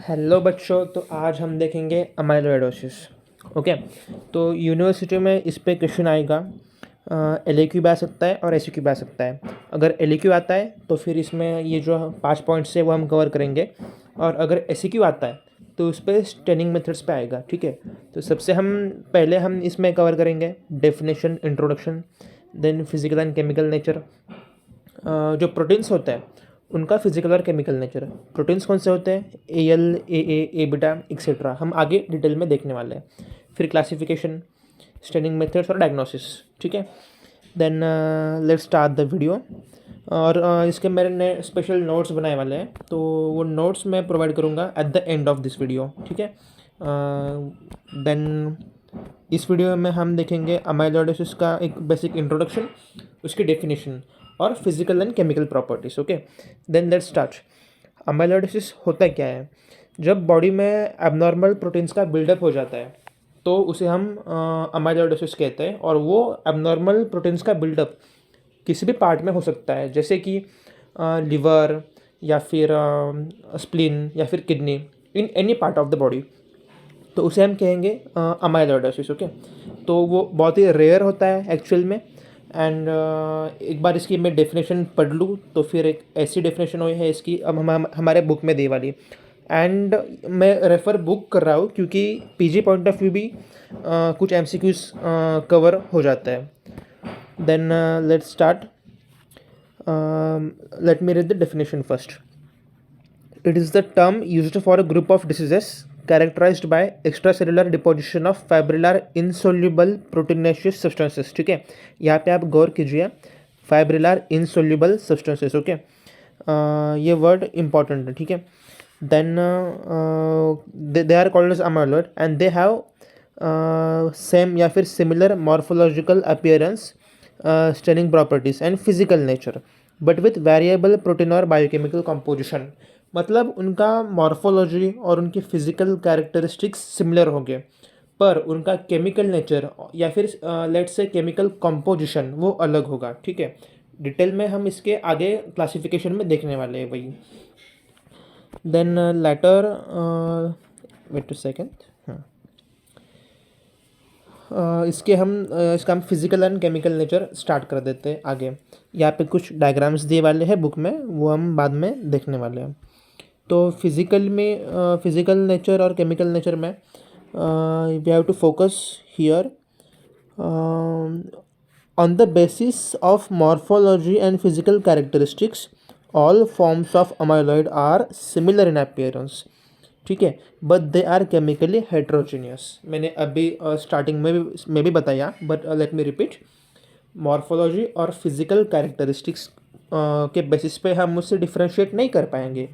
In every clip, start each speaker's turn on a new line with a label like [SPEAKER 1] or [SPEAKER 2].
[SPEAKER 1] Hello बच्चों, तो आज हम देखेंगे अमाइलोइडोसिस। ओके। तो यूनिवर्सिटी में इस पे क्वेश्चन आएगा। एल ए क्यू भी आ सकता है और एस क्यू भी आ सकता है। अगर एल ए क्यू आता है तो फिर इसमें ये जो 5 पॉइंट्स है वो हम कवर करेंगे, और अगर एस क्यू आता है तो उस पर स्टेनिंग मेथड्स पे आएगा। ठीक है। तो सबसे पहले हम इसमें कवर करेंगे definition, introduction, then physical and chemical nature. जो प्रोटीन्स होते हैं उनका फिजिकल और केमिकल नेचर। प्रोटीन्स कौन से होते हैं? A L, A beta etcetera, हम आगे डिटेल में देखने वाले हैं। फिर क्लासिफिकेशन, स्टेनिंग मेथड्स और डायग्नोसिस। ठीक है। Then let's start the video. और इसके मेरे ने स्पेशल नोट्स बनाए वाले हैं, तो वो नोट्स मैं प्रोवाइड करूँगा at the end of this video. ठीक है। देन इस वीडियो में हम देखेंगे अमाइलोइडोसिस का एक बेसिक इंट्रोडक्शन, उसकी डेफिनेशन और physical and chemical properties. Okay. Then let's start. Amyloidosis होता क्या है? जब बॉडी में एबनॉर्मल प्रोटीन्स का बिल्डअप हो जाता है तो उसे हम अमाइलोइडोसिस कहते हैं। और वो एबनॉर्मल प्रोटीन्स का बिल्डअप किसी भी पार्ट में हो सकता है, जैसे कि लिवर या फिर स्प्लीन या फिर kidney, in any part of the body, तो उसे हम कहेंगे अमाइलोइडोसिस। ओके। तो वो बहुत ही रेयर होता है एक्चुअल में। एंड एक बार इसकी मैं डेफिनेशन पढ़ लूँ तो फिर एक ऐसी डेफिनेशन हुई है इसकी, अब हमारे बुक में दी वाली। एंड मैं रेफ़र बुक कर रहा हूँ क्योंकि पीजी पॉइंट ऑफ व्यू भी कुछ एमसीक्यूज कवर हो जाता है। Then let's start. Let me read the definition first. It is the term used for a group of diseases characterized by extracellular deposition of fibrillar insoluble proteinaceous substances. ठीक है, यहाँ पे आप गौर कीजिए, फाइब्रिलर insoluble substances. ओके, ये word important है। ठीक है। Then they are called as amyloid and they have same या फिर similar morphological appearance, staining properties and physical nature, but with variable protein और बायोकेमिकल कंपोजिशन। मतलब उनका मॉर्फोलॉजी और उनकी फिजिकल कैरेक्टरिस्टिक्स सिमिलर होंगे, पर उनका केमिकल नेचर या फिर लेट्स से केमिकल कंपोजिशन वो अलग होगा। ठीक है। डिटेल में हम इसके आगे क्लासिफिकेशन में देखने वाले हैं वही। Then later, wait a second. इसका हम physical and chemical nature start कर देते हैं आगे। यहाँ पे कुछ डायग्राम्स दिए वाले हैं बुक में, वो हम बाद में देखने वाले हैं। तो फिजिकल नेचर और केमिकल नेचर में we have to focus here on the basis of morphology and physical characteristics all forms of amyloid are similar in appearance. ठीक है, but they are chemically heterogeneous. मैंने अभी स्टार्टिंग में भी बताया, but let me repeat. Morphology और physical characteristics के basis पे हम उससे डिफ्रेंशिएट नहीं कर पाएंगे,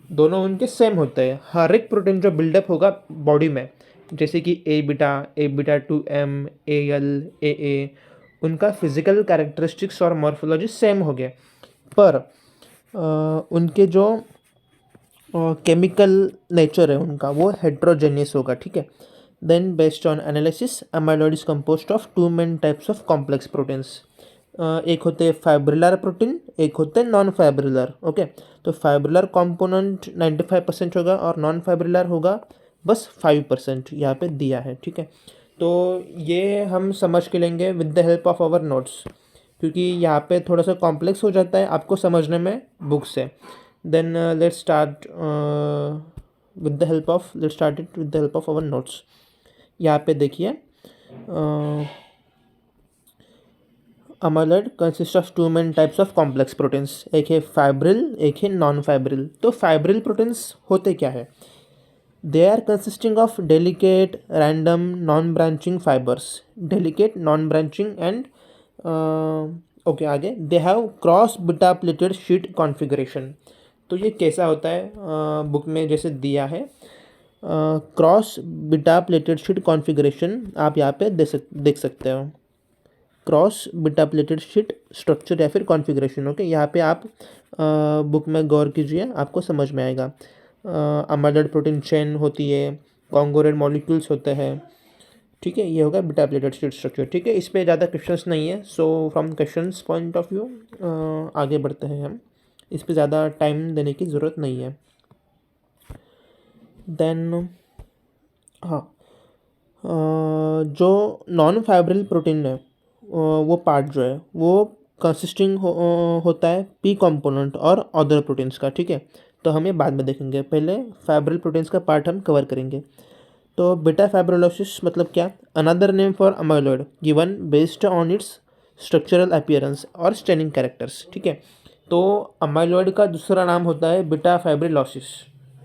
[SPEAKER 1] दोनों उनके सेम होते हैं। हर एक प्रोटीन जो बिल्डअप होगा बॉडी में, जैसे कि ए बीटा 2M, AL, AA, उनका फिजिकल कैरेक्टरिस्टिक्स और मॉर्फोलॉजी सेम हो गए, पर उनके जो केमिकल नेचर है उनका वो हेट्रोजेनियस होगा। ठीक है। Then based on analysis, amyloid is composed of two main types of complex proteins. एक होते हैं फाइब्रिलर प्रोटीन, एक होते हैं नॉन फाइब्रिलर। ओके। तो फाइब्रिलर कंपोनेंट 95% होगा और नॉन फाइब्रिलर होगा बस 5%, यहाँ पे दिया है। ठीक है। तो ये हम समझ के लेंगे with the help of our notes, क्योंकि यहाँ पे थोड़ा सा कॉम्प्लेक्स हो जाता है आपको समझने में बुक से। Then let's start with the help of our notes. यहाँ पे देखिए, amyloid consist of two main types of complex proteins, एक है फाइब्रिल, एक है नॉन फाइब्रिल। तो फाइब्रिल प्रोटीन्स होते क्या है? They are consisting of delicate random non branching fibres, delicate non branching and okay आगे, they have cross beta pleated sheet configuration. तो ये कैसा होता है? बुक में जैसे दिया है, cross beta pleated sheet configuration आप यहाँ पे देख सकते हो। Cross beta pleated sheet structure या फिर कॉन्फ़िगरेशन। ओके, यहाँ पे आप बुक में गौर कीजिए, आपको समझ में आएगा। अमाइलॉइड प्रोटीन चेन होती है, कॉन्गोरेंट मॉलिक्यूल्स होते हैं। ठीक है, ये होगा बीटा प्लेटेड शीट स्ट्रक्चर। ठीक है, इस पे ज़्यादा क्वेश्चंस नहीं है, so from questions point of view आगे बढ़ते हैं हम। इस पे ज़्यादा टाइम देने की ज़रूरत नहीं है। देन हाँ, जो नॉन फाइब्रिल प्रोटीन है वो पार्ट जो है वो कंसिस्टिंग होता है पी कंपोनेंट और अदर प्रोटीन्स का, ठीक है। तो हम ये बाद में देखेंगे, पहले फाइब्रिल प्रोटीन्स का पार्ट हम कवर करेंगे। तो बीटा फाइब्रोलोसिस मतलब क्या? Another name for amyloid given based on it's structural appearance और स्टेनिंग कैरेक्टर्स, ठीक है। तो अमाइलॉइड का दूसरा नाम होता है बीटा फाइब्रिलोसिस,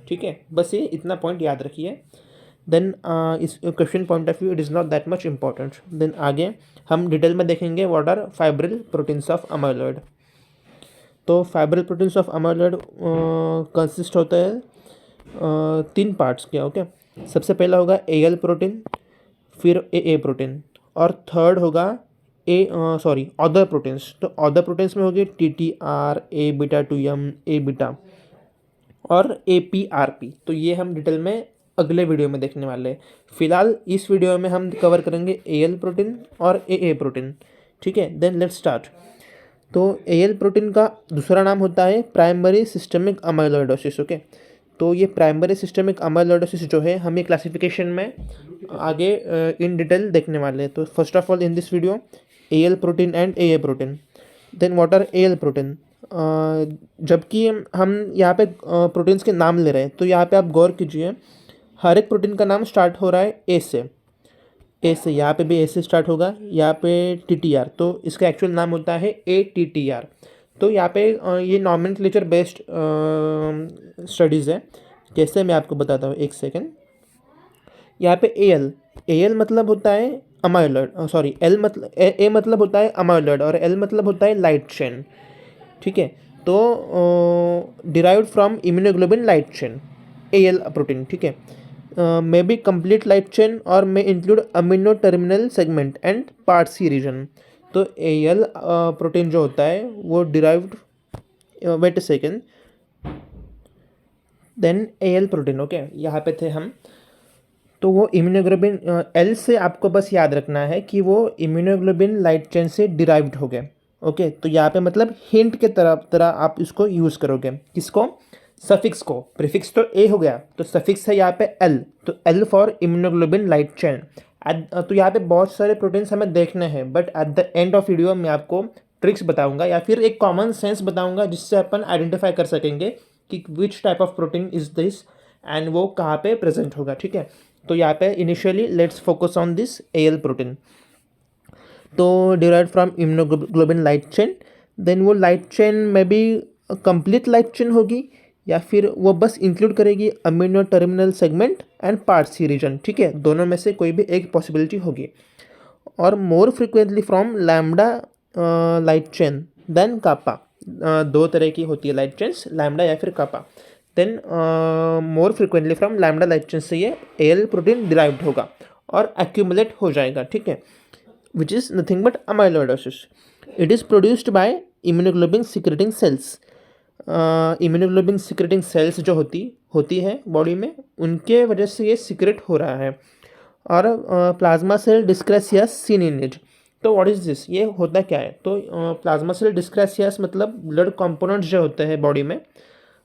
[SPEAKER 1] ठीक है। बस ये इतना पॉइंट याद रखिए। देन इस question point of view it is not that much important. Then आगे हम डिटेल में देखेंगे what are fibril proteins of amyloid. तो fibril proteins of amyloid consist होता है 3 पार्ट्स के, ओके। सबसे पहला होगा एल प्रोटीन, फिर ए प्रोटीन, और थर्ड होगा अदर प्रोटीन्स। तो अदर प्रोटीन्स में होगी TTR, ए बीटा 2M, ए बीटा और APRP। तो ये हम डिटेल में अगले वीडियो में देखने वाले हैं। फिलहाल इस वीडियो में हम कवर करेंगे AL प्रोटीन और AA प्रोटीन, ठीक है। Then let's start. तो AL प्रोटीन का दूसरा नाम होता है प्राइमरी सिस्टमिक अमाइलॉइडोसिस, ओके। तो ये प्राइमरी सिस्टमिक अमाइलॉइडोसिस जो है हम ये क्लासिफिकेशन में आगे इन डिटेल देखने वाले हैं। तो first of all in this video AL protein and AA protein. Then what are AL protein? जबकि हम यहाँ पे प्रोटीन्स के नाम ले रहे हैं, तो यहाँ पे आप गौर कीजिए, हर एक प्रोटीन का नाम स्टार्ट हो रहा है ए से। यहाँ पे भी ए से स्टार्ट होगा, यहाँ पे TTR, तो इसका एक्चुअल नाम होता है ATTR। तो यहाँ पे ये नॉमेनक्लेचर बेस्ड स्टडीज़ है। कैसे, मैं आपको बताता हूँ, एक सेकेंड। यहाँ पे AL मतलब होता है अमाइलॉइड, सॉरी एल मतलब ए मतलब होता है अमाइलॉइड और L मतलब होता है लाइट चेन, ठीक है। तो derived from immunoglobin light chain, AL protein, ठीक है। May be complete light chain और may include amino terminal segment and part C region. तो AL प्रोटीन जो होता है वो derived, wait a second, then AL protein, okay, यहाँ पे थे हम। तो वो इम्यूनोग्लोबिन L से आपको बस याद रखना है कि वो इम्यूनोग्लोबिन लाइट चेन से डिराइव्ड हो गए, ओके। तो यहाँ पे मतलब हिंट के तरह आप इसको यूज़ करोगे। किसको? सफिक्स को। प्रीफिक्स तो A हो गया, तो सफिक्स है यहाँ पे L, तो L for immunoglobulin light chain. तो यहाँ पे बहुत सारे प्रोटीन्स हमें देखने हैं, but at the end of video मैं आपको ट्रिक्स बताऊंगा या फिर एक कॉमन सेंस बताऊंगा जिससे अपन आइडेंटिफाई कर सकेंगे कि which type of protein is this and वो कहाँ पे प्रेजेंट होगा, ठीक है। तो यहाँ पे initially let's focus on this AL protein. तो derived from immunoglobin light chain, then वो लाइट चेन में भी कंप्लीट लाइट चेन होगी या फिर वो बस इंक्लूड करेगी amino terminal segment and part C region, ठीक है। दोनों में से कोई भी एक पॉसिबिलिटी होगी। और more frequently from lambda light chain than kappa. दो तरह की होती है लाइट चेन्स, लैम्डा या फिर kappa. Then more frequently from lambda light chain से ये AL प्रोटीन डिराइव्ड होगा और एक्यूमुलेट हो जाएगा, ठीक है, which is nothing but amyloidosis. It is produced by immunoglobulin secreting sales. Immunoglobulin secreting sales जो होती है बॉडी में, उनके वजह से ये सिक्रेट हो रहा है। और plasma cell dyscrasias seen in it. तो व्हाट इज़ दिस? ये होता क्या है? तो प्लाज्मा सेल डिस्क्रेसियस मतलब ब्लड कंपोनेंट्स जो होते हैं बॉडी में,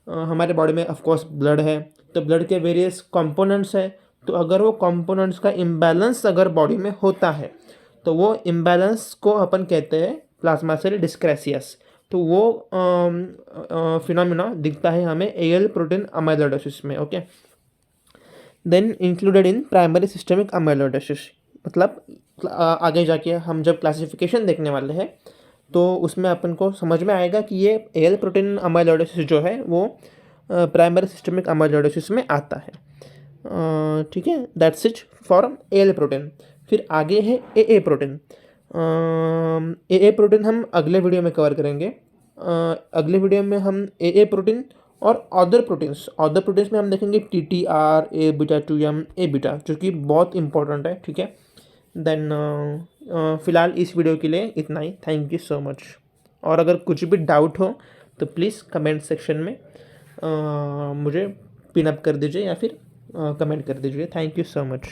[SPEAKER 1] हमारे बॉडी में ऑफकोर्स ब्लड है, तो ब्लड के वेरियस कंपोनेंट्स है। तो अगर वो कंपोनेंट्स का इम्बैलेंस अगर बॉडी में होता है तो वो इम्बैलेंस को अपन कहते हैं प्लाज्मा सेल डिस्क्रेसियस। तो वो फिनोमिना दिखता है हमें AL प्रोटीन अमाइलॉइडोसिस में, okay. Then included in primary systemic amyloidosis. मतलब आगे जाके हम जब क्लासिफिकेशन देखने वाले हैं तो उसमें अपन को समझ में आएगा कि ये AL प्रोटीन अमाइलॉइडोसिस जो है वो प्राइमरी सिस्टमिक अमाइलॉइडोसिस में आता है, ठीक है। That's it for AL protein. फिर आगे है AA प्रोटीन। AA प्रोटीन हम अगले वीडियो में कवर करेंगे। अगले वीडियो में हम AA प्रोटीन और अदर प्रोटीन्स में हम देखेंगे TTR, ए बीटा 2M, ए बीटा, जो कि बहुत इंपॉर्टेंट है, ठीक है। देन फ़िलहाल इस वीडियो के लिए इतना ही। Thank you so much. और अगर कुछ भी डाउट हो तो प्लीज़ कमेंट सेक्शन में मुझे पिन अप कर दीजिए या फिर कमेंट कर दीजिए। Thank you so much.